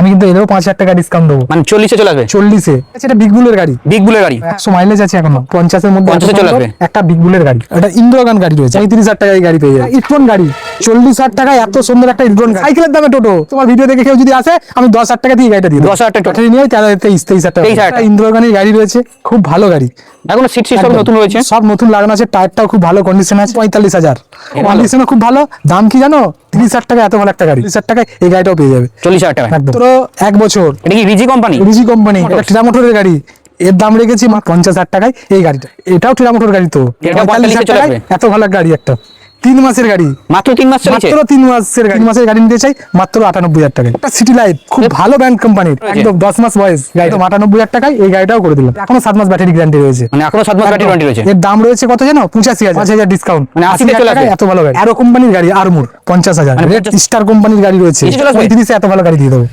আমি কিন্তু এরও 5,000 টাকা ডিসকাউন্ট দেবো, মানে 40-এ চলে আসবে। 40-এ। এটা বিগ বুলের গাড়ি, বিগ বুলের গাড়ি 100 মাইলেজ আছে এখনো, 50-এর মধ্যে 50-এ চলে আসবে। একটা বিগ বুলের গাড়ি। এটা ইন্দ্রগান গাড়ি রয়েছে, 35,000 টাকায় গাড়ি পেয়ে যাবে। ইট্রন গাড়ি 40,000 টাকায় এত সুন্দর একটা ইট্রন সাইকেলের দামে টোটো। তোমার ভিডিও দেখে কেউ যদি আসে আমি 10,000 টাকা দিয়ে গাড়িটা দিয়ে 10,000 টাকা ব্যাটারি নিয়ে 23,000 টাকা। 23,000 টাকা। ইন্দ্রগানের গাড়ি রয়েছে, খুব ভালো গাড়ি। এখনো সিট সব নতুন রয়েছে, সব নতুন লাগানো আছে, টায়ারটাও খুব ভালো কন্ডিশন আছে। 45,000 কন্ডিশনও খুব ভালো। দাম কি জানো? 30,000 টাকা এত ভালো একটা গাড়ি। 30,000 টাকায় এই গাড়িটাও পেয়ে যাবে 40,000 টাকা। একদম। তো 1 বছর। এটা কি রিজি কোম্পানি? রিজি কোম্পানি, এটা টিটা মোটরের গাড়ি। এর দাম রেখেছি 50,000 টাকায় এই গাড়িটা। এটাও টিটা মোটর গাড়ি। তো এটা 45,000 চলে আসবে। এত ভালো গাড়ি একটা 3 মাসের গাড়ি, মাত্র 3 মাস চলেছে। মাত্র 3 মাসের গাড়ি। 3 মাসের গাড়ি নিতে চাই মাত্র 98,000 টাকায়। একটা সিটি লাইট খুব ভালো ব্র্যান্ড কোম্পানির, একদম 10 মাস বয়স গাড়ি, 98,000 টাকায় এই গাড়িটাও করে দিলাম। এখনো 7 মাস ব্যাটারি গ্যারান্টি রয়েছে। মানে এখনো 7 মাস ব্যাটারি ওয়ারেন্টি রয়েছে। এর দাম রয়েছে কত জানো? 85,000, 5,000 ডিসকাউন্ট, মানে 80 চলে আসবে। এত ভালো গাড়ি। অ্যারো কোম্পানির গাড়ি আরমুর 50,000। মানে রেড স্টার কোম্পানির গাড়ি রয়েছে, নিচে চলে আসবে। 35,000 এত ভালো গাড়ি দিয়ে দেবো।